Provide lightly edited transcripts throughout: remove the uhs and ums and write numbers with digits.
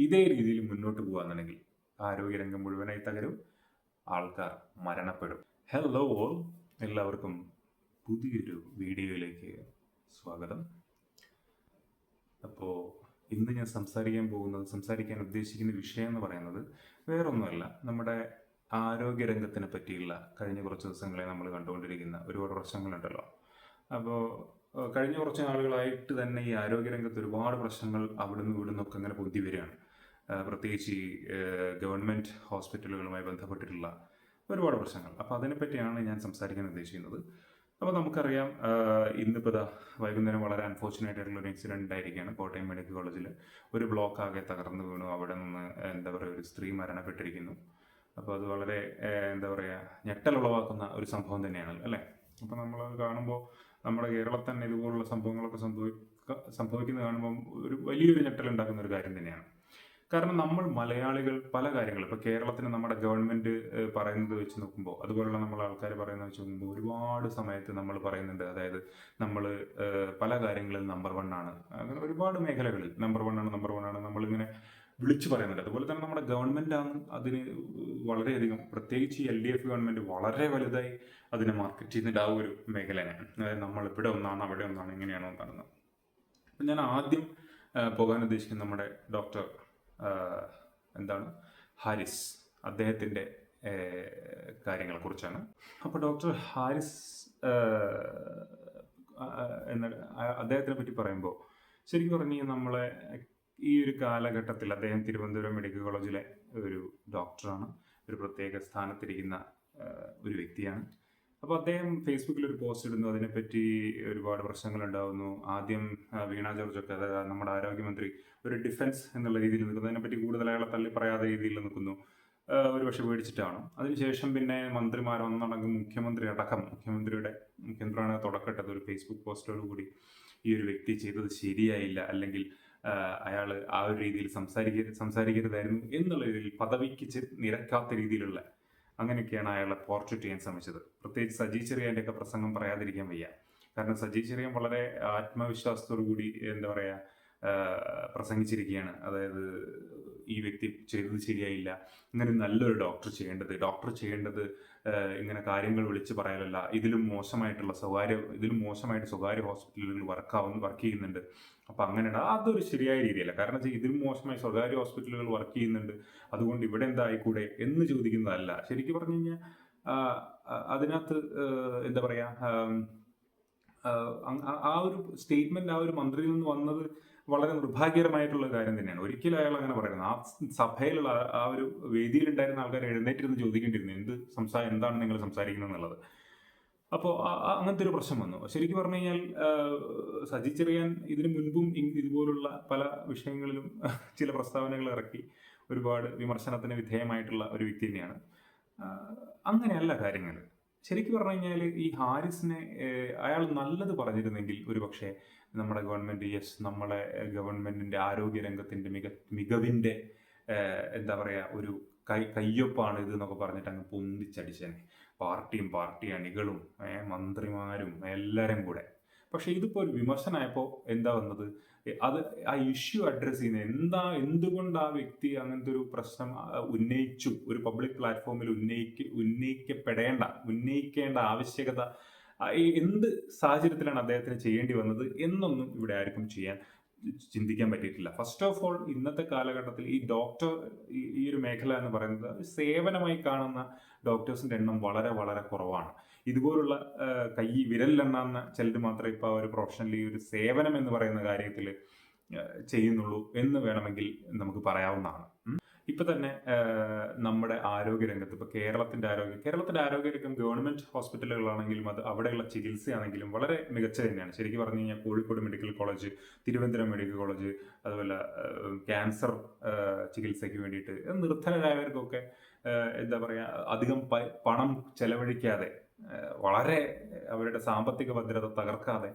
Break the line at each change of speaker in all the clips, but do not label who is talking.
ഇതേ രീതിയിൽ മുന്നോട്ട് പോകുകയാണെന്നുണ്ടെങ്കിൽ ആരോഗ്യരംഗം മുഴുവനായി തകരും, ആൾക്കാർ മരണപ്പെടും. ഹലോ ഓൾ, എല്ലാവർക്കും പുതിയൊരു വീഡിയോയിലേക്ക് സ്വാഗതം. അപ്പോൾ ഇന്ന് ഞാൻ സംസാരിക്കാൻ ഉദ്ദേശിക്കുന്ന വിഷയം എന്ന് പറയുന്നത് വേറൊന്നുമല്ല, നമ്മുടെ ആരോഗ്യരംഗത്തിനെ പറ്റിയുള്ള കഴിഞ്ഞ കുറച്ച് ദിവസങ്ങളെ നമ്മൾ കണ്ടുകൊണ്ടിരിക്കുന്ന ഒരുപാട് പ്രശ്നങ്ങളുണ്ടല്ലോ. അപ്പോൾ കഴിഞ്ഞ കുറച്ച് നാളുകളായിട്ട് തന്നെ ഈ ആരോഗ്യരംഗത്ത് ഒരുപാട് പ്രശ്നങ്ങൾ അവിടുന്ന് ഇവിടുന്നൊക്കെ ഇങ്ങനെ പൊന്തി വരികയാണ്. പ്രത്യേകിച്ച് ഈ ഗവൺമെൻറ് ഹോസ്പിറ്റലുകളുമായി ബന്ധപ്പെട്ടിട്ടുള്ള ഒരുപാട് പ്രശ്നങ്ങൾ. അപ്പോൾ അതിനെപ്പറ്റിയാണ് ഞാൻ സംസാരിക്കാൻ ഉദ്ദേശിക്കുന്നത്. അപ്പോൾ നമുക്കറിയാം, ഇന്നിപ്പോൾ ഇതാ വൈകുന്നേരം വളരെ അൺഫോർച്ചുനേറ്റ് ആയിട്ടുള്ള ഒരു ഇൻസിഡൻറ്റ് ഉണ്ടായിരിക്കുകയാണ്. കോട്ടയം മെഡിക്കൽ കോളേജിൽ ഒരു ബ്ലോക്ക് ആകെ തകർന്നു വീണു. അവിടെ നിന്ന് ഒരു സ്ത്രീ മരണപ്പെട്ടിരിക്കുന്നു. അപ്പോൾ അത് വളരെ ഞെട്ടലുളവാക്കുന്ന ഒരു സംഭവം തന്നെയാണ് അല്ലേ. അപ്പോൾ നമ്മൾ കാണുമ്പോൾ നമ്മുടെ കേരളത്തിൽ തന്നെ ഇതുപോലുള്ള സംഭവങ്ങളൊക്കെ സംഭവിക്കുന്നത് കാണുമ്പോൾ ഒരു വലിയൊരു ഞെട്ടലുണ്ടാക്കുന്ന ഒരു കാര്യം തന്നെയാണ്. കാരണം നമ്മൾ മലയാളികൾ പല കാര്യങ്ങൾ, ഇപ്പോൾ കേരളത്തിന് നമ്മുടെ ഗവൺമെൻറ് പറയുന്നത് വെച്ച് നോക്കുമ്പോൾ, അതുപോലുള്ള നമ്മൾ ആൾക്കാർ പറയുന്നത് വെച്ച് നോക്കുമ്പോൾ ഒരുപാട് സമയത്ത് നമ്മൾ പറയുന്നുണ്ട്, അതായത് നമ്മൾ പല കാര്യങ്ങളിൽ നമ്പർ 1 ആണ്, അങ്ങനെ ഒരുപാട് മേഖലകളിൽ നമ്പർ 1 ആണ് നമ്മളിങ്ങനെ വിളിച്ചു പറയുന്നുണ്ട്. അതുപോലെ തന്നെ നമ്മുടെ ഗവൺമെൻറ്റാണ് അതിന് വളരെയധികം, പ്രത്യേകിച്ച് LDF ഗവൺമെൻറ് വളരെ വലുതായി അതിനെ മാർക്കറ്റ് ചെയ്യുന്നുണ്ട് ആ ഒരു മേഖലയാണ്. അതായത് നമ്മൾ ഇവിടെ ഒന്നാണ് അവിടെ ഒന്നാണ് ഇങ്ങനെയാണോ കാണുന്നത്. അപ്പം ഞാൻ ആദ്യം പോകാൻ ഉദ്ദേശിക്കുന്നത് നമ്മുടെ ഡോക്ടർ ഹാരിസ്, അദ്ദേഹത്തിൻ്റെ കാര്യങ്ങളെക്കുറിച്ചാണ്. അപ്പോൾ ഡോക്ടർ ഹാരിസ് അദ്ദേഹത്തിനെ പറ്റി പറയുമ്പോൾ ശരിക്കും പറഞ്ഞു കഴിഞ്ഞാൽ നമ്മളെ ഈ ഒരു കാലഘട്ടത്തിൽ അദ്ദേഹം തിരുവനന്തപുരം മെഡിക്കൽ കോളേജിലെ ഒരു ഡോക്ടറാണ്, ഒരു പ്രത്യേക സ്ഥാനത്തിരിക്കുന്ന ഒരു വ്യക്തിയാണ്. അപ്പോൾ അദ്ദേഹം ഫേസ്ബുക്കിൽ ഒരു പോസ്റ്റ് ഇടുന്നു, അതിനെപ്പറ്റി ഒരുപാട് പ്രശ്നങ്ങൾ ഉണ്ടാകുന്നു. ആദ്യം വീണ ജോർജൊക്കെ, അതായത് നമ്മുടെ ആരോഗ്യമന്ത്രി, ഒരു ഡിഫൻസ് എന്നുള്ള രീതിയിൽ നിൽക്കുന്നു, അതിനെപ്പറ്റി കൂടുതൽ അയാളെ തള്ളി പറയാത്ത രീതിയിൽ നിൽക്കുന്നു. ഒരുപക്ഷെ പേടിച്ചിട്ടാണ്. അതിനുശേഷം പിന്നെ മന്ത്രിമാരൊന്നടങ്കം മുഖ്യമന്ത്രിയാണ് തുടക്കട്ടത് ഒരു ഫേസ്ബുക്ക് പോസ്റ്റോടുകൂടി ഈ ഒരു വ്യക്തി ചെയ്തത് ശരിയായില്ല, അല്ലെങ്കിൽ അയാൾ ആ ഒരു രീതിയിൽ സംസാരിക്കരുതായിരുന്നു എന്നുള്ള രീതിയിൽ പദവിക്ക് നിരക്കാത്ത രീതിയിലുള്ള അങ്ങനെയൊക്കെയാണ് അയാളെ പോർട്രേറ്റ് ചെയ്യാൻ ശ്രമിച്ചത്. പ്രത്യേകിച്ച് സജി ചെറിയാൻ്റെയൊക്കെ പ്രസംഗം പറയാതിരിക്കാൻ വയ്യ. കാരണം സജി ചെറിയാൻ വളരെ ആത്മവിശ്വാസത്തോടു കൂടി പ്രസംഗിച്ചിരിക്കുകയാണ്. അതായത് ഈ വ്യക്തി ചെയ്തത് ശരിയായില്ല, ഇങ്ങനെ നല്ലൊരു ഡോക്ടർ ചെയ്യേണ്ടത് ഇങ്ങനെ കാര്യങ്ങൾ വിളിച്ച് പറയലല്ല, ഇതിലും മോശമായിട്ട് സ്വകാര്യ ഹോസ്പിറ്റലുകൾ വർക്ക് ചെയ്യുന്നുണ്ട്. അപ്പം അങ്ങനെയാണ്, അതൊരു ശരിയായ രീതിയല്ല. കാരണം ഇതിലും മോശമായി സ്വകാര്യ ഹോസ്പിറ്റലുകൾ വർക്ക് ചെയ്യുന്നുണ്ട്, അതുകൊണ്ട് ഇവിടെ എന്തായിക്കൂടെ എന്ന് ചോദിക്കുന്നതല്ല. ശരിക്കും പറഞ്ഞു കഴിഞ്ഞാൽ അതിനകത്ത് ആ ഒരു സ്റ്റേറ്റ്മെന്റ് ആ ഒരു മന്ത്രിയിൽ നിന്ന് വന്നത് വളരെ നിർഭാഗ്യകരമായിട്ടുള്ള കാര്യം തന്നെയാണ്. ഒരിക്കലും അയാൾ അങ്ങനെ പറയുന്നത്, ആ സഭയിലുള്ള ആ ഒരു വേദിയിലുണ്ടായിരുന്ന ആൾക്കാർ എഴുന്നേറ്റിരുന്ന് ചോദിക്കേണ്ടിയിരുന്നു എന്താണ് നിങ്ങൾ സംസാരിക്കുന്നത് എന്നുള്ളത്. അപ്പോൾ അങ്ങനത്തെ ഒരു പ്രശ്നം വന്നു. ശരിക്കും പറഞ്ഞു കഴിഞ്ഞാൽ സജി ചെറിയാൻ ഇതിനു മുൻപും ഇതുപോലുള്ള പല വിഷയങ്ങളിലും ചില പ്രസ്താവനകൾ ഇറക്കി ഒരുപാട് വിമർശനത്തിന് വിധേയമായിട്ടുള്ള ഒരു വ്യക്തി തന്നെയാണ്. അങ്ങനെയല്ല കാര്യങ്ങൾ. ശരിക്കും പറഞ്ഞു കഴിഞ്ഞാൽ ഈ ഹാരിസിനെ അയാൾ നല്ലത് പറഞ്ഞിരുന്നെങ്കിൽ ഒരു പക്ഷേ നമ്മുടെ നമ്മളെ ഗവൺമെന്റിന്റെ ആരോഗ്യരംഗത്തിന്റെ മികവിന്റെ ഒരു കയ്യൊപ്പാണ് ഇത് എന്നൊക്കെ പറഞ്ഞിട്ട് അങ്ങ് പൊന്തിച്ചടിച്ചേനെ. പാർട്ടി അണികളും മന്ത്രിമാരും എല്ലാവരും കൂടെ. പക്ഷെ ഇതിപ്പോൾ ഒരു വിമർശനമായപ്പോൾ എന്താ വന്നത്, അത് ആ ഇഷ്യൂ അഡ്രസ് ചെയ്യുന്നത് എന്തുകൊണ്ട് ആ വ്യക്തി അങ്ങനത്തെ ഒരു പ്രശ്നം ഉന്നയിച്ചു, ഒരു പബ്ലിക് പ്ലാറ്റ്ഫോമിൽ ഉന്നയിക്കേണ്ട ആവശ്യകത എന്ത് സാഹചര്യത്തിലാണ് അദ്ദേഹത്തിന് ചെയ്യേണ്ടി വന്നത് എന്നൊന്നും ഇവിടെ ആർക്കും ചിന്തിക്കാൻ പറ്റിയിട്ടില്ല. ഫസ്റ്റ് ഓഫ് ഓൾ, ഇന്നത്തെ കാലഘട്ടത്തിൽ ഈ ഒരു മേഖല എന്ന് പറയുന്നത് സേവനമായി കാണുന്ന ഡോക്ടേഴ്സിന്റെ എണ്ണം വളരെ വളരെ കുറവാണ്. ഇതുപോലുള്ള വിരലിലെണ്ണാവുന്ന ചിലർ മാത്രമേ ഇപ്പോൾ ഒരു പ്രൊഫഷണലി ഒരു സേവനം എന്ന് പറയുന്ന കാര്യത്തിൽ ചെയ്യുന്നുള്ളൂ എന്ന് വേണമെങ്കിൽ നമുക്ക് പറയാവുന്നതാണ്. ഇപ്പൊ തന്നെ നമ്മുടെ ആരോഗ്യരംഗത്ത്, ഇപ്പൊ കേരളത്തിന്റെ ആരോഗ്യരംഗം ഗവൺമെന്റ് ഹോസ്പിറ്റലുകളാണെങ്കിലും അവിടെയുള്ള ചികിത്സയാണെങ്കിലും വളരെ മികച്ച തന്നെയാണ്. ശരിക്കും പറഞ്ഞു കഴിഞ്ഞാൽ Kozhikode medical college, Thiruvananthapuram medical college, അതുപോലെ ക്യാൻസർ ചികിത്സയ്ക്ക് വേണ്ടിയിട്ട് നിർധനരായവർക്കൊക്കെ അധികം പണം ചെലവഴിക്കാതെ, വളരെ അവരുടെ സാമ്പത്തിക ഭദ്രത തകർക്കാതെ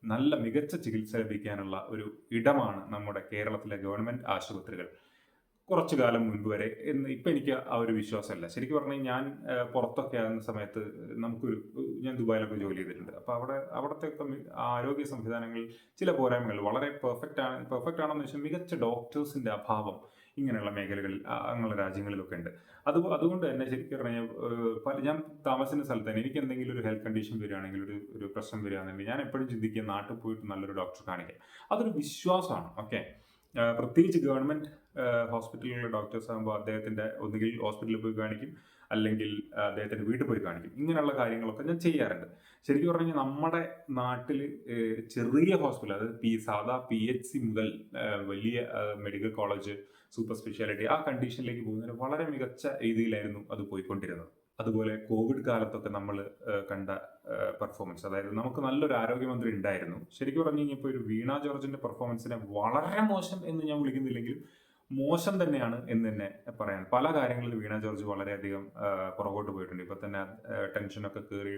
നല്ല മികച്ച ചികിത്സ ലഭിക്കാനുള്ള ഒരു ഇടമാണ് നമ്മുടെ കേരളത്തിലെ ഗവൺമെന്റ് ആശുപത്രികൾ. കുറച്ചു കാലം മുൻപ് വരെ ഇപ്പം എനിക്ക് ആ ഒരു വിശ്വാസമല്ല. ശരിക്കും പറഞ്ഞാൽ ഞാൻ പുറത്തൊക്കെ ആകുന്ന സമയത്ത് ഞാൻ ദുബായിലൊക്കെ ജോലി ചെയ്തിട്ടുണ്ട്. അപ്പോൾ അവിടുത്തെ ആരോഗ്യ സംവിധാനങ്ങളിൽ ചില പോരായ്മകൾ വളരെ പെർഫെക്റ്റ് ആണെന്ന് വെച്ചാൽ മികച്ച ഡോക്ടേഴ്സിന്റെ അഭാവം ഇങ്ങനെയുള്ള മേഖലകളിൽ അങ്ങനെയുള്ള രാജ്യങ്ങളിലൊക്കെ ഉണ്ട്. അതുകൊണ്ട് തന്നെ ശരിക്കും പറഞ്ഞാൽ ഞാൻ താമസിക്കുന്ന സ്ഥലത്ത് തന്നെ എനിക്ക് എന്തെങ്കിലും ഒരു ഹെൽത്ത് കണ്ടീഷൻ വരികയാണെങ്കിൽ ഒരു പ്രശ്നം വരികയാണെങ്കിൽ ഞാൻ എപ്പോഴും ചിന്തിക്കുക നാട്ടിൽ പോയിട്ട് നല്ലൊരു ഡോക്ടറെ കാണിക്കാം. അതൊരു വിശ്വാസമാണ്. ഓക്കെ, പ്രത്യേകിച്ച് ഗവൺമെന്റ് ഹോസ്പിറ്റലിലെ ഡോക്ടേഴ്സ് ആകുമ്പോൾ അദ്ദേഹത്തിന്റെ ഒന്നുകിൽ ഹോസ്പിറ്റലിൽ പോയി കാണിക്കും, അല്ലെങ്കിൽ അദ്ദേഹത്തിന്റെ വീട്ടിൽ പോയി കാണിക്കും. ഇങ്ങനെയുള്ള കാര്യങ്ങളൊക്കെ ഞാൻ ചെയ്യാറുണ്ട്. ശരിക്കും പറഞ്ഞു കഴിഞ്ഞാൽ നമ്മുടെ നാട്ടിൽ ചെറിയ ഹോസ്പിറ്റൽ, അതായത് സാധാ PHC മുതൽ വലിയ മെഡിക്കൽ കോളേജ്, സൂപ്പർ സ്പെഷ്യാലിറ്റി, ആ കണ്ടീഷനിലേക്ക് പോകുന്നതിന് വളരെ മികച്ച രീതിയിലായിരുന്നു അത് പോയിക്കൊണ്ടിരുന്നത്. അതുപോലെ കോവിഡ് കാലത്തൊക്കെ നമ്മൾ കണ്ട പെർഫോമൻസ്, അതായത് നമുക്ക് നല്ലൊരു ആരോഗ്യമന്ത്രി ഉണ്ടായിരുന്നു. ശരിക്കും പറഞ്ഞു കഴിഞ്ഞാൽ ഇപ്പോൾ ഒരു വീണ ജോർജിന്റെ പെർഫോമൻസിനെ വളരെ മോശം എന്ന് ഞാൻ വിളിക്കുന്നില്ലെങ്കിലും മോശം തന്നെയാണ് എന്ന് തന്നെ പറയാൻ. പല കാര്യങ്ങളിലും വീണ ജോർജ് വളരെയധികം പുറകോട്ട് പോയിട്ടുണ്ട്. ഇപ്പൊ തന്നെ ടെൻഷനൊക്കെ കയറി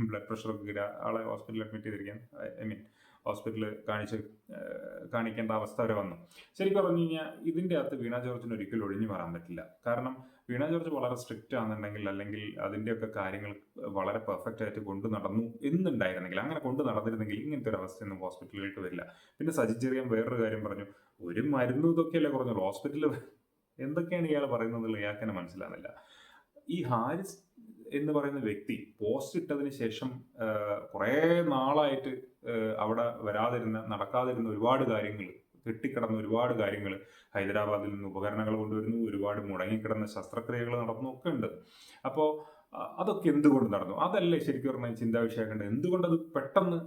ബ്ലഡ് പ്രഷറൊക്കെ കയറി ആളെ ഹോസ്പിറ്റലിൽ അഡ്മിറ്റ് ചെയ്തിരിക്കാൻ, ഹോസ്പിറ്റലിൽ കാണിക്കേണ്ട അവസ്ഥ വരെ വന്നു. ശരിക്കും പറഞ്ഞു കഴിഞ്ഞാൽ ഇതിൻ്റെ അകത്ത് വീണ ജോർജിന് ഒരിക്കലും ഒഴിഞ്ഞു മാറാൻ പറ്റില്ല. കാരണം വീണ ജോർജ് വളരെ സ്ട്രിക്റ്റ് ആണെന്നുണ്ടെങ്കിൽ, അല്ലെങ്കിൽ അതിൻ്റെയൊക്കെ കാര്യങ്ങൾ വളരെ പെർഫെക്റ്റ് ആയിട്ട് കൊണ്ടു നടന്നു എന്നുണ്ടായിരുന്നെങ്കിൽ, അങ്ങനെ കൊണ്ടു നടന്നിരുന്നെങ്കിൽ ഇങ്ങനത്തെ ഒരു അവസ്ഥയൊന്നും ഹോസ്പിറ്റലിലേക്ക് വരില്ല. പിന്നെ സജി ചെറിയാൻ വേറൊരു കാര്യം പറഞ്ഞു, ഒരു മരുന്നും ഇതൊക്കെയല്ലേ കുറഞ്ഞുള്ളൂ, ഹോസ്പിറ്റലിൽ എന്തൊക്കെയാണ് ഇയാൾ പറയുന്നത് ഇയാൾക്ക് തന്നെ മനസ്സിലാകുന്നില്ല. ഈ ഹാരിസ് എന്ന് പറയുന്ന വ്യക്തി പോസ്റ്റ് ഇട്ടതിന് ശേഷം കുറേ നാളായിട്ട് അവിടെ നടക്കാതിരുന്ന ഒരുപാട് കാര്യങ്ങൾ, കെട്ടിക്കിടന്ന ഒരുപാട് കാര്യങ്ങൾ, ഹൈദരാബാദിൽ നിന്ന് ഉപകരണങ്ങൾ കൊണ്ടുവരുന്നു, ഒരുപാട് മുടങ്ങിക്കിടന്ന ശസ്ത്രക്രിയകൾ നടന്നു ഒക്കെ ഉണ്ട്. അപ്പോൾ അതൊക്കെ എന്തുകൊണ്ട് നടന്നു? അതല്ലേ ശരിക്കും പറഞ്ഞാൽ ചിന്താ വിഷയമാക്കേണ്ടത്. എന്തുകൊണ്ടത് പെട്ടെന്ന്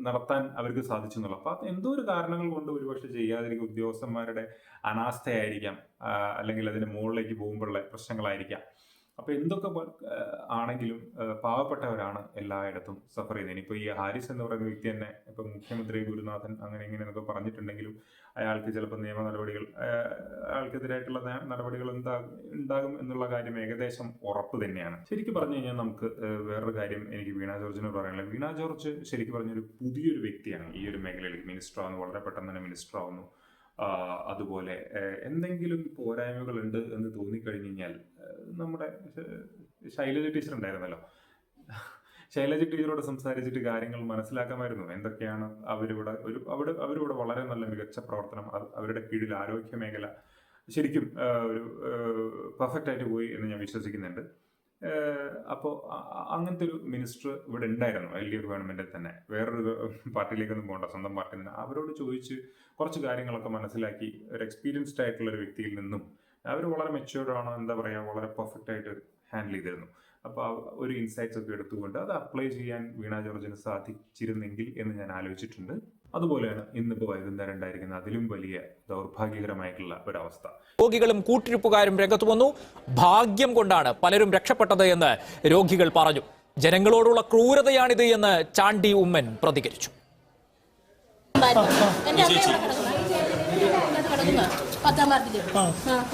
നടത്താൻ അവർക്ക് സാധിച്ചു എന്നുള്ളത്. അപ്പൊ അത് എന്തോ ഒരു കാരണങ്ങൾ കൊണ്ട് ഒരുപക്ഷെ ചെയ്യാതിരിക്കും. ഉദ്യോഗസ്ഥന്മാരുടെ അനാസ്ഥയായിരിക്കാം, അല്ലെങ്കിൽ അതിന്റെ മുകളിലേക്ക് പോകുമ്പോഴുള്ള പ്രശ്നങ്ങളായിരിക്കാം. അപ്പൊ എന്തൊക്കെ ആണെങ്കിലും പാവപ്പെട്ടവരാണ് എല്ലായിടത്തും സഫർ ചെയ്യുന്നത്. ഇനിയിപ്പോ ഈ ഹാരിസ് എന്ന് പറയുന്ന വ്യക്തി തന്നെ ഇപ്പൊ മുഖ്യമന്ത്രി ഗുരുനാഥൻ അങ്ങനെ ഇങ്ങനെ എന്നൊക്കെ പറഞ്ഞിട്ടുണ്ടെങ്കിലും അയാൾക്ക് ചിലപ്പോൾ നിയമ നടപടികൾ, അയാൾക്കെതിരായിട്ടുള്ള നടപടികൾ ഉണ്ടാകും എന്നുള്ള കാര്യം ഏകദേശം ഉറപ്പ് തന്നെയാണ്. ശരിക്കും പറഞ്ഞു കഴിഞ്ഞാൽ നമുക്ക് വേറൊരു കാര്യം എനിക്ക് വീണ ജോർജിനോട് പറയാനുള്ളത്, വീണ ജോർജ് ശരിക്കും പറഞ്ഞൊരു പുതിയൊരു വ്യക്തിയാണ് ഈ ഒരു മേഖലയിൽ. മിനിസ്റ്റർ ആവുന്നു, വളരെ പെട്ടെന്ന് തന്നെ മിനിസ്റ്റർ ആവുന്നു. അതുപോലെ എന്തെങ്കിലും പോരായ്മകൾ ഉണ്ട് എന്ന് തോന്നിക്കഴിഞ്ഞു കഴിഞ്ഞാൽ നമ്മുടെ ശൈലജ ടീച്ചർ ഉണ്ടായിരുന്നല്ലോ, ശൈലജ ടീച്ചറോട് സംസാരിച്ചിട്ട് കാര്യങ്ങൾ മനസ്സിലാക്കാമായിരുന്നു. എന്തൊക്കെയാണ് അവരിവിടെ വളരെ നല്ല മികച്ച പ്രവർത്തനം, അവരുടെ കീഴിൽ ആരോഗ്യ മേഖല ശരിക്കും ഒരു പെർഫെക്റ്റ് ആയിട്ട് പോയി എന്ന് ഞാൻ വിശ്വസിക്കുന്നുണ്ട്. അപ്പോൾ അങ്ങനത്തെ ഒരു മിനിസ്റ്റർ ഇവിടെ ഉണ്ടായിരുന്നു LDF ഗവൺമെന്റിൽ തന്നെ. വേറൊരു പാർട്ടിയിലേക്കൊന്നും പോകണ്ട, സ്വന്തം പാർട്ടി തന്നെ. അവരോട് ചോദിച്ച് കുറച്ച് കാര്യങ്ങളൊക്കെ മനസ്സിലാക്കി ഒരു എക്സ്പീരിയൻസ്ഡ് ആയിട്ടുള്ള ഒരു വ്യക്തിയിൽ നിന്നും അവർ വളരെ മെച്യൂർഡ് ആണ്, എന്താ പറയുക, വളരെ പെർഫെക്റ്റ് ആയിട്ട് ഹാൻഡിൽ ചെയ്തിരുന്നു. അപ്പോൾ ഒരു ഇൻസൈറ്റ്സ് ഒക്കെ എടുത്തുകൊണ്ട് അത് അപ്ലൈ ചെയ്യാൻ വീണ ജോർജിന് സാധിച്ചിരുന്നെങ്കിൽ എന്ന് ഞാൻ ആലോചിച്ചിട്ടുണ്ട്. അതുപോലെയാണ് ഇന്നിപ്പോൾ വൈകുന്നേരം ഉണ്ടായിരിക്കുന്ന അതിലും വലിയ ദൗർഭാഗ്യകരമായിട്ടുള്ള ഒരവസ്ഥ.
രോഗികളും കൂട്ടിരിപ്പുകാരും രംഗത്ത് വന്നു. ഭാഗ്യം കൊണ്ടാണ് പലരും രക്ഷപ്പെട്ടത് എന്ന് രോഗികൾ പറഞ്ഞു. ജനങ്ങളോടുള്ള ക്രൂരതയാണിത് എന്ന് ചാണ്ടി ഉമ്മൻ പ്രതികരിച്ചു.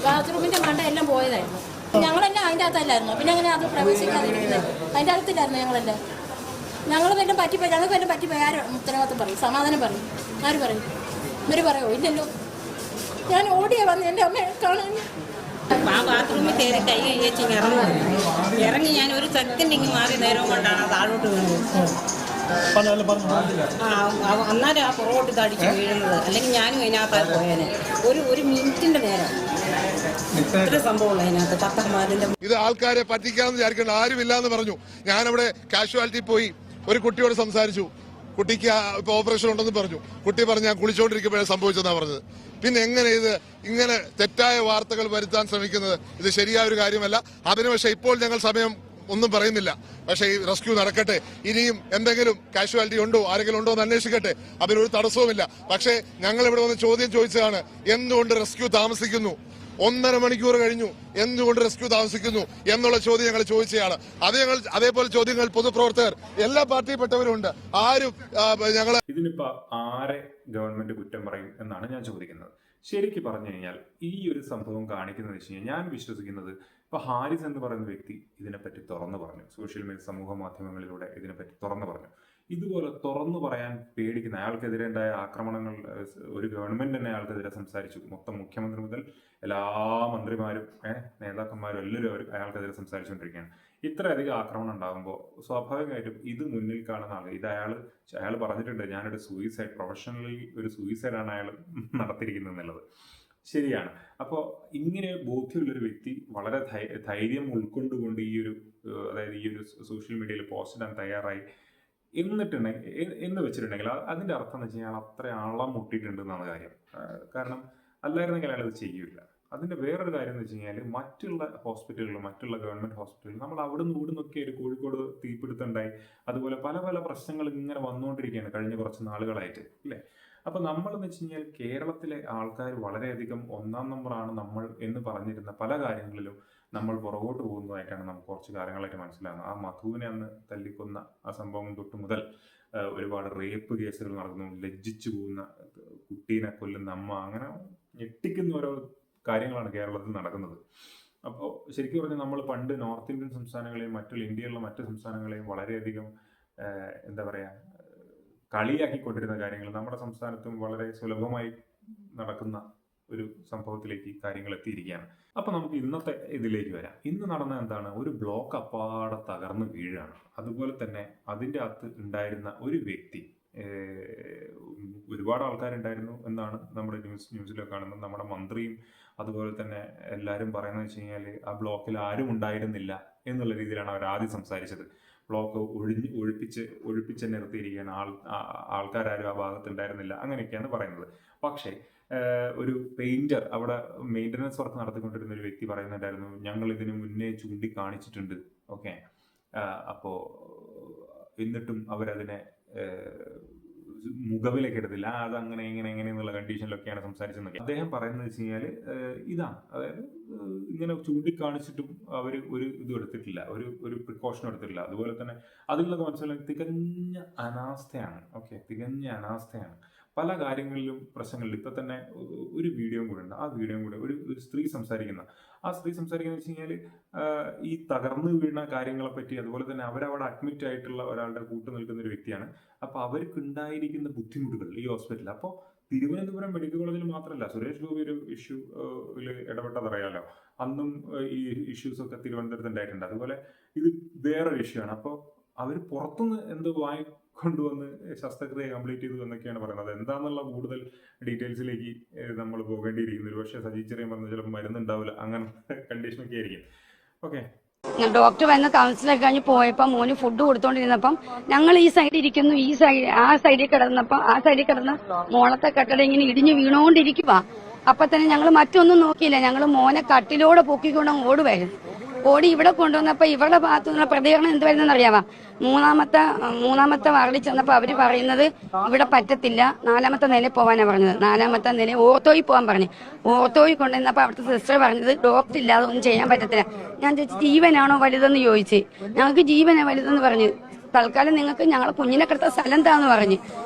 ബാത്റൂമിന്റെ മണ്ട എല്ലാം പോയതായിരുന്നു. ഞങ്ങളെല്ലാം അതിൻ്റെ അകത്തല്ലായിരുന്നു. പിന്നെ അങ്ങനെ അത് പ്രവേശിക്കാതിരിക്കുന്നത് അതിൻ്റെ അകത്തില്ലായിരുന്നു. ഞങ്ങൾ വല്ലതും പറ്റിപ്പോയി, ഞങ്ങൾക്ക് വല്ലതും പറ്റിപ്പോയി ആരും ഉത്തരവാദിത്തം പറയും, സമാധാനം പറയും. ആര് പറയും? ഇവർ പറയുമോ? ഇല്ലല്ലോ. ഞാൻ ഓടിയാ വന്ന് എൻ്റെ അമ്മയെ കാണാൻ.
ആ ബാത്റൂമിൽ കയറി കൈ കഴിച്ച് ഇറങ്ങി ഞാൻ ഒരു സെക്കൻഡിങ് മാറി നേരം കൊണ്ടാണ് താഴോട്ട് വീണത്. അന്നേരം ആ പുറകോട്ട് തടിച്ച് വീഴുന്നത്, അല്ലെങ്കിൽ ഞാനും അതിനകത്ത് പോയേനെ. ഒരു മിനിറ്റിന്റെ നേരം ഇത്ര സംഭവമുള്ള അതിനകത്ത് ചത്തന്മാരിന്റെ. ഇത്
ആൾക്കാരെ പറ്റിക്കാന്ന് വിചാരിക്കേണ്ട ആരുമില്ലാന്ന് പറഞ്ഞു. ഞാനവിടെ കാഷ്വാലിറ്റി പോയി ഒരു കുട്ടിയോട് സംസാരിച്ചു. കുട്ടിക്ക് ഇപ്പൊ ഓപ്പറേഷൻ ഉണ്ടെന്ന് പറഞ്ഞു. കുട്ടി പറഞ്ഞു ഞാൻ കുളിച്ചോണ്ടിരിക്കുമ്പോഴേ സംഭവിച്ചെന്നാ പറഞ്ഞത്. പിന്നെ എങ്ങനെ ഇങ്ങനെ തെറ്റായ വാർത്തകൾ വരുത്താൻ ശ്രമിക്കുന്നത്? ഇത് ശരിയായ ഒരു കാര്യമല്ല. അതിന് പക്ഷേ ഇപ്പോൾ ഞങ്ങൾ സമയം ഒന്നും പറയുന്നില്ല. പക്ഷേ ഈ റെസ്ക്യൂ നടക്കട്ടെ. ഇനിയും എന്തെങ്കിലും കാഷ്വാലിറ്റി ഉണ്ടോ, ആരെങ്കിലും ഉണ്ടോ എന്ന് അന്വേഷിക്കട്ടെ. അതിനൊരു തടസ്സവുമില്ല. പക്ഷേ ഞങ്ങൾ ഇവിടെ വന്ന് ചോദ്യം ചോദിച്ചതാണ്, എന്തുകൊണ്ട് റെസ്ക്യൂ താമസിക്കുന്നു? 1.5 മണിക്കൂർ കഴിഞ്ഞു, എന്തുകൊണ്ട് റെസ്ക്യൂ താമസിക്കുന്നു എന്നുള്ള ചോദ്യം ഞങ്ങൾ ചോദിച്ചതാണ്. അതേപോലെ ചോദ്യങ്ങൾ പൊതുപ്രവർത്തകർ എല്ലാ പാർട്ടിയിൽപ്പെട്ടവരും ഉണ്ട്. ആരും
ഇതിനിപ്പോ ആരെ ഗവൺമെന്റ് കുറ്റം പറയും എന്നാണ് ഞാൻ ചോദിക്കുന്നത്. ശരിക്കും പറഞ്ഞു കഴിഞ്ഞാൽ ഈ ഒരു സംഭവം കാണിക്കുന്നത് വെച്ച് കഴിഞ്ഞാൽ ഞാൻ വിശ്വസിക്കുന്നത് ഇപ്പൊ ഹാരിസ് എന്ന് പറയുന്ന വ്യക്തി ഇതിനെപ്പറ്റി തുറന്നു പറഞ്ഞു. സോഷ്യൽ മീഡിയ, സമൂഹ മാധ്യമങ്ങളിലൂടെ ഇതിനെപ്പറ്റി തുറന്നു പറഞ്ഞു. ഇതുപോലെ തുറന്നു പറയാൻ പേടിക്കുന്ന അയാൾക്കെതിരെ ഉണ്ടായ ആക്രമണങ്ങൾ ഒരു ഗവൺമെന്റ് തന്നെ അയാൾക്കെതിരെ സംസാരിച്ചു. മൊത്തം മുഖ്യമന്ത്രി മുതൽ എല്ലാ മന്ത്രിമാരും നേതാക്കന്മാരും എല്ലാവരും അയാൾക്കെതിരെ സംസാരിച്ചുകൊണ്ടിരിക്കുകയാണ്. ഇത്രയധികം ആക്രമണം ഉണ്ടാകുമ്പോൾ സ്വാഭാവികമായിട്ടും ഇത് മുന്നിൽ കാണുന്ന ആൾ ഇത് അയാൾ പറഞ്ഞിട്ടുണ്ട്, ഞാനൊരു സൂയിസൈഡ് പ്രൊഫഷണലി ഒരു സൂയിസൈഡാണ് അയാൾ നടത്തിയിരിക്കുന്നത് എന്നുള്ളത് ശരിയാണ്. അപ്പോൾ ഇങ്ങനെ ബോധ്യമുള്ളൊരു വ്യക്തി വളരെ ധൈര്യം ഉൾക്കൊണ്ടുകൊണ്ട് അതായത് ഈ ഒരു സോഷ്യൽ മീഡിയയിൽ പോസ്റ്റ് ഇടാൻ തയ്യാറായി എന്ന് വെച്ചിട്ടുണ്ടെങ്കിൽ അതിന്റെ അർത്ഥം എന്ന് വെച്ച് കഴിഞ്ഞാൽ അത്ര ആളം മുട്ടിയിട്ടുണ്ടെന്നാണ് കാര്യം. കാരണം അല്ലായിരുന്നെങ്കിൽ അയാൾ അത് ചെയ്യൂല. അതിന്റെ വേറൊരു കാര്യം എന്ന് വെച്ച് കഴിഞ്ഞാൽ മറ്റുള്ള ഹോസ്പിറ്റലുകൾ, മറ്റുള്ള ഗവൺമെന്റ് ഹോസ്പിറ്റലുകൾ, നമ്മൾ അവിടെ നിന്ന് ഇവിടുന്നൊക്കെ ഒരു കോഴിക്കോട് തീപിടുത്തുണ്ടായി, അതുപോലെ പല പല പ്രശ്നങ്ങൾ ഇങ്ങനെ വന്നുകൊണ്ടിരിക്കുകയാണ് കഴിഞ്ഞ കുറച്ച് നാളുകളായിട്ട്, അല്ലേ? അപ്പൊ നമ്മളെന്ന് വെച്ച് കഴിഞ്ഞാൽ കേരളത്തിലെ ആൾക്കാർ വളരെയധികം ഒന്നാം നമ്പറാണ് നമ്മൾ എന്ന് പറഞ്ഞിരുന്ന പല കാര്യങ്ങളിലും നമ്മൾ പുറകോട്ട് പോകുന്നതായിട്ടാണ് നമുക്ക് കുറച്ച് കാലങ്ങളായിട്ട് മനസ്സിലാകുന്നത്. ആ മധുവിനെ അന്ന് തല്ലിക്കൊന്ന ആ സംഭവം തൊട്ട് മുതൽ ഒരുപാട് റേപ്പ് കേസുകൾ നടക്കുന്നു, ലജ്ജിച്ചു പോകുന്ന കുട്ടീനെ കൊല്ലുന്ന അമ്മ, അങ്ങനെ ഞെട്ടിക്കുന്ന ഓരോ കാര്യങ്ങളാണ് കേരളത്തിൽ നടക്കുന്നത്. അപ്പോൾ ശരിക്കും പറഞ്ഞാൽ നമ്മൾ പണ്ട് നോർത്ത് ഇന്ത്യൻ സംസ്ഥാനങ്ങളെയും ഇന്ത്യയിലുള്ള മറ്റു സംസ്ഥാനങ്ങളെയും വളരെയധികം എന്താ പറയുക കളിയാക്കിക്കൊണ്ടിരുന്ന കാര്യങ്ങൾ നമ്മുടെ സംസ്ഥാനത്തും വളരെ സുലഭമായി നടക്കുന്ന ഒരു സംഭവത്തിലേക്ക് കാര്യങ്ങൾ എത്തിയിരിക്കുകയാണ്. അപ്പൊ നമുക്ക് ഇന്നത്തെ ഇതിലേക്ക് വരാം. ഇന്ന് നടന്ന എന്താണ്, ഒരു ബ്ലോക്ക് അപ്പാടെ തകർന്ന് വീഴാണ്. അതുപോലെ തന്നെ അതിൻ്റെ അകത്ത് ഉണ്ടായിരുന്ന ഒരു വ്യക്തി, ഒരുപാട് ആൾക്കാരുണ്ടായിരുന്നു എന്നാണ് നമ്മുടെ ന്യൂസിലൊക്കെ കാണുന്നത്. നമ്മുടെ മന്ത്രിയും അതുപോലെ തന്നെ എല്ലാവരും പറയുന്നത് വെച്ച് കഴിഞ്ഞാൽ ആ ബ്ലോക്കിൽ ആരും ഉണ്ടായിരുന്നില്ല എന്നുള്ള രീതിയിലാണ് അവർ ആദ്യം സംസാരിച്ചത്. ബ്ലോക്ക് ഒഴിപ്പിച്ച് നിർത്തിയിരിക്കുകയാണ്, ആൾക്കാരും ആ ഭാഗത്ത് ഉണ്ടായിരുന്നില്ല, അങ്ങനെയൊക്കെയാണ് പറയുന്നത്. പക്ഷേ ഒരു പെയിന്റർ, അവിടെ മെയിൻ്റനൻസ് വർക്ക് നടത്തിക്കൊണ്ടിരുന്ന ഒരു വ്യക്തി പറയുന്നുണ്ടായിരുന്നു, ഞങ്ങൾ ഇതിനു മുന്നേ ചൂണ്ടിക്കാണിച്ചിട്ടുണ്ട്, ഓക്കെ, അപ്പോൾ എന്നിട്ടും അവരതിനെ മുഖവിലേക്ക് എടുത്തില്ല, അത് അങ്ങനെ എങ്ങനെ എന്നുള്ള കണ്ടീഷനിലൊക്കെയാണ് സംസാരിച്ചതെന്നൊക്കെ അദ്ദേഹം പറയുന്നത് വെച്ച് കഴിഞ്ഞാൽ ഇതാണ്, അതായത് ഇങ്ങനെ ചൂണ്ടിക്കാണിച്ചിട്ടും അവർ ഒരു ഇതും എടുത്തിട്ടില്ല, ഒരു പ്രിക്കോഷനും എടുത്തിട്ടില്ല. അതുപോലെ തന്നെ അതിലുള്ള മനസ്സിലാക്കി തികഞ്ഞ അനാസ്ഥയാണ്, ഓക്കെ, തികഞ്ഞ അനാസ്ഥയാണ്. പല കാര്യങ്ങളിലും പ്രശ്നങ്ങളിൽ ഇപ്പം തന്നെ ഒരു വീഡിയോ കൂടെ ഉണ്ട്, ആ വീഡിയോ കൂടെ ഒരു സ്ത്രീ സംസാരിക്കുന്ന വെച്ച് കഴിഞ്ഞാൽ ഈ തകർന്നു വീണ കാര്യങ്ങളെ പറ്റി, അതുപോലെ തന്നെ അവരവിടെ അഡ്മിറ്റ് ആയിട്ടുള്ള ഒരാളുടെ കൂട്ടു നിൽക്കുന്ന ഒരു വ്യക്തിയാണ്. അപ്പോൾ അവർക്ക് ഉണ്ടായിരിക്കുന്ന ബുദ്ധിമുട്ടുകൾ ഈ ഹോസ്പിറ്റലിൽ, അപ്പോൾ തിരുവനന്തപുരം മെഡിക്കൽ കോളേജിൽ മാത്രമല്ല, സുരേഷ് ഗോപി ഒരു ഇഷ്യൂവിൽ ഇടപെട്ടതറിയാലോ, അന്നും ഈ ഇഷ്യൂസ് ഒക്കെ തിരുവനന്തപുരത്ത് ഉണ്ടായിട്ടുണ്ട്. അതുപോലെ ഇത് വേറൊരു ഇഷ്യൂ ആണ്. അപ്പോൾ അവർ പുറത്തുനിന്ന് എന്തോ കൊണ്ടുവന്ന് ശസ്ത്രക്രിയ കംപ്ലീറ്റ് ചെയ്തു എന്നൊക്കെയാണ് പറയുന്നത്. എന്താണെന്നുള്ള കൂടുതൽ ഡീറ്റെയിൽസിലേക്ക് നമ്മൾ പോകേണ്ടിയിരിക്കുന്നു. ഒരു പക്ഷേ സജി ചെറിയ പറഞ്ഞ ചിലപ്പോൾ മരുന്നുണ്ടാവില്ല, അങ്ങനത്തെ കണ്ടീഷനൊക്കെ ആയിരിക്കും. ഓക്കെ,
ഡോക്ടർ വന്ന് കൗൺസിലൊക്കെ കഴിഞ്ഞ് പോയപ്പോൾ മോന് ഫുഡ് കൊടുത്തോണ്ടിരുന്നപ്പം ഞങ്ങൾ ഈ സൈഡിൽ ഇരിക്കുന്നു, ആ സൈഡിൽ കിടന്ന് മോളത്തെ കെട്ടിടം ഇങ്ങനെ ഇടിഞ്ഞു വീണുകൊണ്ടിരിക്കുക. അപ്പൊ തന്നെ ഞങ്ങൾ മറ്റൊന്നും നോക്കിയില്ല, ഞങ്ങൾ മോനെ കട്ടിലോടെ പൊക്കിക്കൊണ്ട് ഓടി ഇവിടെ കൊണ്ടുവന്നപ്പോ ഇവരുടെ ഭാഗത്തു നിന്നുള്ള പ്രതികരണം എന്തുവരുന്നെന്ന് അറിയാവാ? മൂന്നാമത്തെ വാർഡിൽ ചെന്നപ്പോ അവര് പറയുന്നത് ഇവിടെ പറ്റത്തില്ല, 4ാമത്തെ നിലയിൽ പോകാനാ പറഞ്ഞത്. 4ാമത്തെ നിലയിൽ ഓർത്തോയിൽ പോകാൻ പറഞ്ഞു. ഓർത്തോയിൽ കൊണ്ടുവന്നപ്പോ അവിടുത്തെ സിസ്റ്റർ പറഞ്ഞത് ഡോക്ടർ ഇല്ലാതെ ഒന്നും ചെയ്യാൻ പറ്റത്തില്ല. ഞാൻ ചോദിച്ചു ജീവനാണോ വലുതെന്ന് ചോദിച്ചു. ഞങ്ങൾക്ക് ജീവനാ വലുതെന്ന് പറഞ്ഞു. തൽക്കാലം നിങ്ങൾക്ക് ഞങ്ങളെ കുഞ്ഞിനെ കിടത്ത സ്ഥലം എന്താന്ന് പറഞ്ഞു.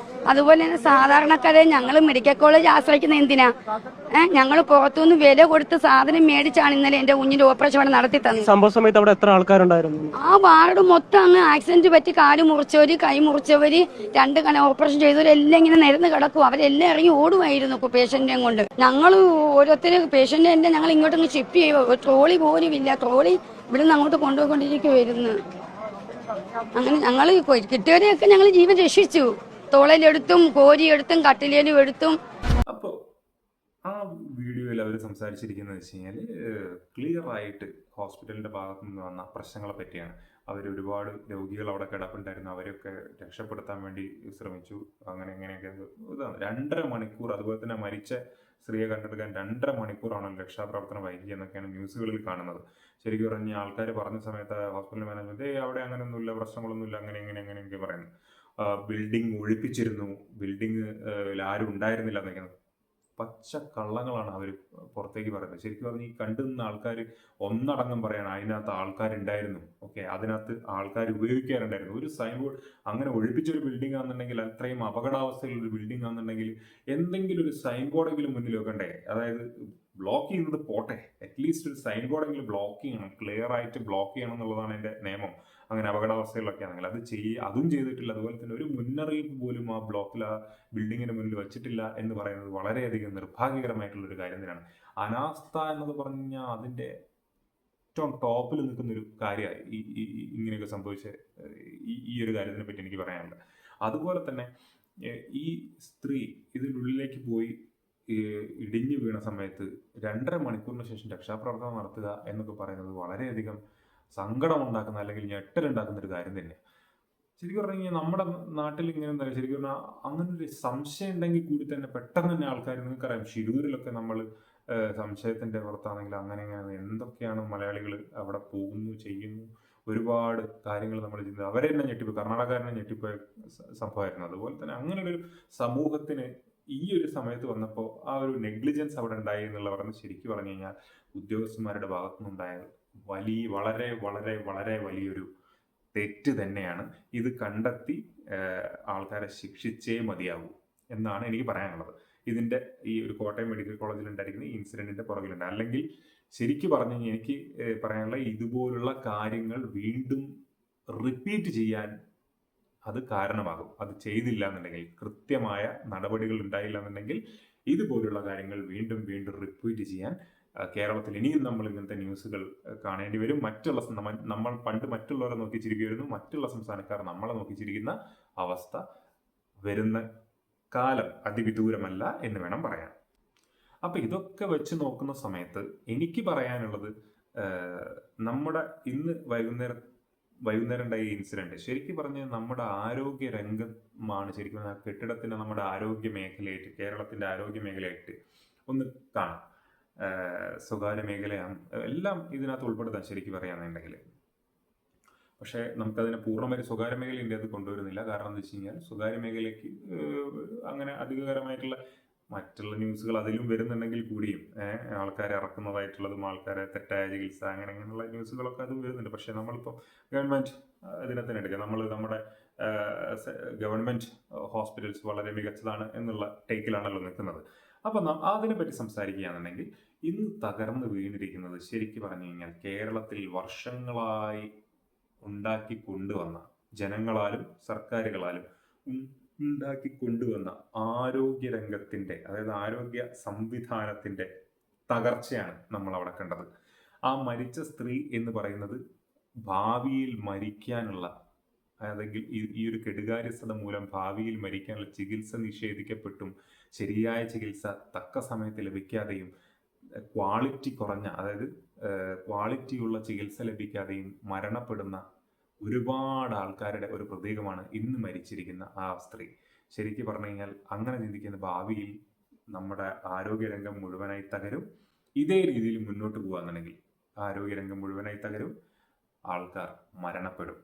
അതുപോലെ തന്നെ സാധാരണക്കാരെ ഞങ്ങൾ മെഡിക്കൽ കോളേജ് ആശ്രയിക്കുന്ന എന്തിനാ? ഞങ്ങൾ പുറത്തുനിന്ന് വില കൊടുത്ത് സാധനം മേടിച്ചാണ് ഇന്നലെ എന്റെ കുഞ്ഞിന്റെ ഓപ്പറേഷൻ അവിടെ നടത്തി തന്നത്.
സംഭവ സമയത്ത് അവിടെ എത്ര ആൾക്കാരുണ്ടായിരുന്നു?
ആ വാർഡ് മൊത്തം അങ്ങ് ആക്സിഡന്റ് പറ്റി കാല് മുറിച്ചവര്, കൈ മുറിച്ചവര്, 2 കല ഓപ്പറേഷൻ ചെയ്തവരെല്ലാം ഇങ്ങനെ നിരന്ന് കിടക്കും. അവരെല്ലാം ഇറങ്ങി ഓടുമായിരുന്നു പേഷ്യന്റിനെ കൊണ്ട്. ഞങ്ങൾ ഓരോരുത്തര് പേഷ്യന്റിനെ ഞങ്ങൾ ഇങ്ങോട്ടൊന്ന് ഷിഫ്റ്റ് ചെയ്യുക, ട്രോളി പോലും ഇല്ല, ട്രോളി ഇവിടുന്ന് അങ്ങോട്ട് കൊണ്ടുപോയിക്കൊണ്ടിരിക്കുവായിരുന്നു. അങ്ങനെ ഞങ്ങൾ കിട്ടിയവരെയൊക്കെ ഞങ്ങൾ ജീവൻ രക്ഷിച്ചു. തോളയിലെടുത്തും കോരിയെടുത്തും കട്ടിലേലും എടുത്തും.
അപ്പോൾ ആ വീഡിയോയിൽ അവർ സംസാരിച്ചിരിക്കുന്നത് വെച്ച് കഴിഞ്ഞാൽ ക്ലിയർ ആയിട്ട് ഹോസ്പിറ്റലിന്റെ ഭാഗത്തു നിന്ന് വന്ന പ്രശ്നങ്ങളെ പറ്റിയാണ്. ഒരുപാട് രോഗികൾ അവിടെ കിടപ്പുണ്ടായിരുന്നു, അവരൊക്കെ രക്ഷപ്പെടുത്താൻ വേണ്ടി ശ്രമിച്ചു, അങ്ങനെയൊക്കെ ഇതാണ് 2.5 മണിക്കൂർ. അതുപോലെ തന്നെ മരിച്ച സ്ത്രീയെ കണ്ടെടുക്കാൻ 2.5 മണിക്കൂറാണ് രക്ഷാപ്രവർത്തനം വൈകി എന്നൊക്കെയാണ് ന്യൂസുകളിൽ കാണുന്നത്. ശരിക്കും പറഞ്ഞ ആൾക്കാർ പറഞ്ഞ സമയത്ത് ഹോസ്പിറ്റൽ മാനേജ്മെന്റ് അവിടെ അങ്ങനെയൊന്നുമില്ല, പ്രശ്നങ്ങളൊന്നുമില്ല, അങ്ങനെയൊക്കെ പറയുന്നു. ബിൽഡിംഗ് ഒഴിപ്പിച്ചിരുന്നു, ബിൽഡിങ്ങിൽ ആരും ഉണ്ടായിരുന്നില്ല എന്നൊക്കെയാണ് പച്ച കള്ളങ്ങളാണ് അവർ പുറത്തേക്ക് പറയുന്നത്. ശരിക്കും പറഞ്ഞാൽ ഈ കണ്ടുനിന്ന ആൾക്കാർ ഒന്നടങ്കം പറയാണ് അതിനകത്ത് ആൾക്കാരുണ്ടായിരുന്നു, ഓക്കെ, അതിനകത്ത് ആൾക്കാർ ഉപയോഗിക്കാറുണ്ടായിരുന്നു. ഒരു സൈൻ ബോർഡ് അങ്ങനെ ഒഴിപ്പിച്ചൊരു ബിൽഡിംഗ് ആണെന്നുണ്ടെങ്കിൽ, അത്രയും അപകടാവസ്ഥയിലൊരു ബിൽഡിംഗ് ആണെന്നുണ്ടെങ്കിൽ എന്തെങ്കിലും ഒരു സൈൻ ബോർഡെങ്കിലും മുന്നിൽ വെക്കണ്ടേ? അതായത് ബ്ലോക്ക് ചെയ്യുന്നത് പോട്ടെ, അറ്റ്ലീസ്റ്റ് ഒരു സൈൻ ബോർഡെങ്കിലും ബ്ലോക്ക് ചെയ്യണം, ക്ലിയർ ആയിട്ട് ബ്ലോക്ക് ചെയ്യണം എന്നുള്ളതാണ് എൻ്റെ നിയമം. അങ്ങനെ അപകടാവസ്ഥകളിലൊക്കെ ആണെങ്കിൽ അതും ചെയ്തിട്ടില്ല. അതുപോലെ തന്നെ ഒരു മുന്നറിയിപ്പ് പോലും ആ ബ്ലോക്കിൽ, ആ ബിൽഡിങ്ങിന് മുന്നിൽ വെച്ചിട്ടില്ല എന്ന് പറയുന്നത് വളരെയധികം നിർഭാഗ്യകരമായിട്ടുള്ളൊരു കാര്യം തന്നെയാണ്. അനാസ്ഥ എന്നത് പറഞ്ഞാൽ അതിൻ്റെ ഏറ്റവും ടോപ്പിൽ നിൽക്കുന്ന ഒരു കാര്യമായി ഇങ്ങനെയൊക്കെ സംഭവിച്ച ഈ ഒരു കാര്യത്തിനെ പറ്റി എനിക്ക് പറയാനുള്ളത്. അതുപോലെ തന്നെ ഈ സ്ത്രീ ഇതിനുള്ളിലേക്ക് പോയി ഇടിഞ്ഞു വീണ സമയത്ത് 2.5 മണിക്കൂറിന് ശേഷം രക്ഷാപ്രവർത്തനം നടത്തുക എന്നൊക്കെ പറയുന്നത് വളരെയധികം സങ്കടമുണ്ടാക്കുന്ന അല്ലെങ്കിൽ ഞെട്ടലുണ്ടാക്കുന്ന ഒരു കാര്യം തന്നെയാണ്. ശരിക്കും പറഞ്ഞു കഴിഞ്ഞാൽ നമ്മുടെ നാട്ടിൽ ഇങ്ങനെ എന്താ ശരിക്കും പറഞ്ഞാൽ അങ്ങനെ ഒരു സംശയം ഉണ്ടെങ്കിൽ കൂടി തന്നെ പെട്ടെന്ന് തന്നെ ആൾക്കാർ, നിങ്ങൾക്കറിയാം ഷിരൂരിലൊക്കെ നമ്മൾ സംശയത്തിന്റെ പുറത്താണെങ്കിൽ അങ്ങനെ എന്തൊക്കെയാണ് മലയാളികൾ അവിടെ പോകുന്നു ചെയ്യുന്നു, ഒരുപാട് കാര്യങ്ങൾ നമ്മൾ ചെയ്യുന്നത്. അവരെ തന്നെ ഞെട്ടിപ്പോയി, കർണാടകക്കാരനെ ഞെട്ടിപ്പോയ സംഭവമായിരുന്നു. അതുപോലെ തന്നെ അങ്ങനെ ഒരു സമൂഹത്തിന് ഈ ഒരു സമയത്ത് വന്നപ്പോൾ ആ ഒരു നെഗ്ലിജൻസ് അവിടെ ഉണ്ടായി എന്നുള്ള പറഞ്ഞ് ശരിക്കും പറഞ്ഞു കഴിഞ്ഞാൽ ഉദ്യോഗസ്ഥന്മാരുടെ ഭാഗത്തുനിന്നുണ്ടായ വളരെ വളരെ വളരെ വലിയൊരു തെറ്റ് തന്നെയാണ്. ഇത് കണ്ടെത്തി ആൾക്കാരെ ശിക്ഷിച്ചേ മതിയാവൂ എന്നാണ് എനിക്ക് പറയാനുള്ളത്. ഇതിന്റെ ഈ ഒരു കോട്ടയം മെഡിക്കൽ കോളേജിൽ ഉണ്ടായിരിക്കുന്ന ഈ ഇൻസിഡന്റിന്റെ പുറകിലുണ്ട്. അല്ലെങ്കിൽ ശരിക്കും പറഞ്ഞു കഴിഞ്ഞാൽ എനിക്ക് പറയാനുള്ള ഇതുപോലുള്ള കാര്യങ്ങൾ വീണ്ടും റിപ്പീറ്റ് ചെയ്യാൻ അത് കാരണമാകും. അത് ചെയ്തില്ല എന്നുണ്ടെങ്കിൽ, കൃത്യമായ നടപടികൾ ഉണ്ടായില്ല എന്നുണ്ടെങ്കിൽ ഇതുപോലുള്ള കാര്യങ്ങൾ വീണ്ടും വീണ്ടും റിപ്പീറ്റ് ചെയ്യാൻ കേരളത്തിൽ ഇനിയും നമ്മൾ ഇങ്ങനത്തെ ന്യൂസുകൾ കാണേണ്ടി വരും. നമ്മൾ പണ്ട് മറ്റുള്ളവരെ നോക്കി ചിരിക്കുമായിരുന്നു, മറ്റുള്ള സംസ്ഥാനക്കാർ നമ്മളെ നോക്കി ചിരിക്കുന്ന അവസ്ഥ വരുന്ന കാലം അതിവിദൂരമല്ല എന്ന് വേണം പറയാൻ. അപ്പൊ ഇതൊക്കെ വെച്ച് നോക്കുന്ന സമയത്ത് എനിക്ക് പറയാനുള്ളത്, നമ്മുടെ ഇന്ന് വൈകുന്നേരം ഉണ്ടായ ഇൻസിഡന്റ് ശരിക്കും പറഞ്ഞാൽ നമ്മുടെ ആരോഗ്യ രംഗമാണ് ശരിക്കും ആ കെട്ടിടത്തിന്റെ നമ്മുടെ ആരോഗ്യ മേഖലയായിട്ട്, കേരളത്തിന്റെ ആരോഗ്യ മേഖലയായിട്ട് ഒന്ന് കാണാം. സ്വകാര്യ മേഖലയാണ് എല്ലാം ഇതിനകത്ത് ഉൾപ്പെടുത്താൻ ശരിക്കും പറയാന്നുണ്ടെങ്കിൽ. പക്ഷേ നമുക്കതിനെ പൂർണ്ണമായി സ്വകാര്യ മേഖല ഇന്ത്യത്ത് കൊണ്ടുവരുന്നില്ല. കാരണം എന്താ വെച്ച് കഴിഞ്ഞാൽ സ്വകാര്യ മേഖലയ്ക്ക് അങ്ങനെ അധികകരമായിട്ടുള്ള മറ്റുള്ള ന്യൂസുകൾ അതിലും വരുന്നുണ്ടെങ്കിൽ കൂടിയും ആൾക്കാരെ ഇറക്കുന്നതായിട്ടുള്ളതും ആൾക്കാരെ തെറ്റായ ചികിത്സ അങ്ങനെയുള്ള ന്യൂസുകളൊക്കെ അതും വരുന്നുണ്ട്. പക്ഷേ നമ്മളിപ്പോൾ ഗവൺമെൻറ് ഇതിനെ തന്നെ എടുക്കുക, നമ്മുടെ ഗവൺമെൻറ് ഹോസ്പിറ്റൽസ് വളരെ മികച്ചതാണ് എന്നുള്ള ടേക്കിലാണല്ലോ നിൽക്കുന്നത്. അപ്പം അതിനെപ്പറ്റി സംസാരിക്കുകയാണെന്നുണ്ടെങ്കിൽ ഇന്ന് തകർന്നു വീണിരിക്കുന്നത് ശരിക്കും പറഞ്ഞു കഴിഞ്ഞാൽ കേരളത്തിൽ വർഷങ്ങളായി ഉണ്ടാക്കി കൊണ്ടുവന്ന, ജനങ്ങളാലും സർക്കാരുകളാലും ഉണ്ടാക്കി കൊണ്ടുവന്ന ആരോഗ്യ രംഗത്തിന്റെ, അതായത് ആരോഗ്യ സംവിധാനത്തിന്റെ തകർച്ചയാണ് നമ്മൾ അവിടെ കണ്ടത്. ആ മരിച്ച സ്ത്രീ എന്ന് പറയുന്നത് ഭാവിയിൽ മരിക്കാനുള്ള, അല്ലെങ്കിൽ ഈ ഒരു കെടുകാര്യസ്ഥത മൂലം ഭാവിയിൽ മരിക്കാനുള്ള ചികിത്സ നിഷേധിക്കപ്പെട്ടും ശരിയായ ചികിത്സ തക്ക സമയത്ത് ലഭിക്കാതെയും ക്വാളിറ്റി കുറഞ്ഞ, അതായത് ക്വാളിറ്റിയുള്ള ചികിത്സ ലഭിക്കാതെയും മരണപ്പെടുന്ന ഒരുപാട് ആൾക്കാരുടെ ഒരു പ്രതീകമാണ് ഇന്ന് മരിച്ചിരിക്കുന്ന ആ സ്ത്രീ. ശരിക്കും പറഞ്ഞു കഴിഞ്ഞാൽ അങ്ങനെ ചിന്തിക്കുന്ന ഭാവിയിൽ നമ്മുടെ ആരോഗ്യരംഗം മുഴുവനായി തകരും. ഇതേ രീതിയിൽ മുന്നോട്ട് പോകുകയാണെന്നുണ്ടെങ്കിൽ ആരോഗ്യരംഗം മുഴുവനായി തകരും, ആൾക്കാർ മരണപ്പെടും,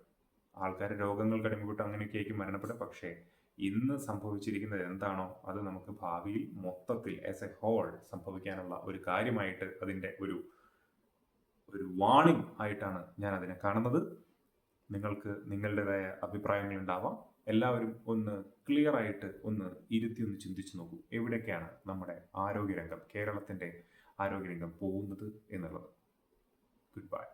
ആൾക്കാർ രോഗങ്ങൾ കടിമപ്പെട്ട് അങ്ങനെയൊക്കെ ആയിരിക്കും മരണപ്പെടും. പക്ഷേ ഇന്ന് സംഭവിച്ചിരിക്കുന്നത് എന്താണോ അത് നമുക്ക് ഭാവിയിൽ മൊത്തത്തിൽ ആസ് എ ഹോൾ സംഭവിക്കാനുള്ള ഒരു കാര്യമായിട്ട്, അതിൻ്റെ ഒരു വാണിംഗ് ആയിട്ടാണ് ഞാൻ അതിനെ കാണുന്നത്. നിങ്ങൾക്ക് നിങ്ങളുടേതായ അഭിപ്രായങ്ങൾ ഉണ്ടാവാം. എല്ലാവരും ഒന്ന് ക്ലിയർ ആയിട്ട് ഒന്ന് ചിന്തിച്ചു നോക്കൂ, എവിടേക്കാണ് നമ്മുടെ ആരോഗ്യരംഗം, കേരളത്തിൻ്റെ ആരോഗ്യരംഗം പോകുന്നത് എന്നുള്ളത്. Good bye.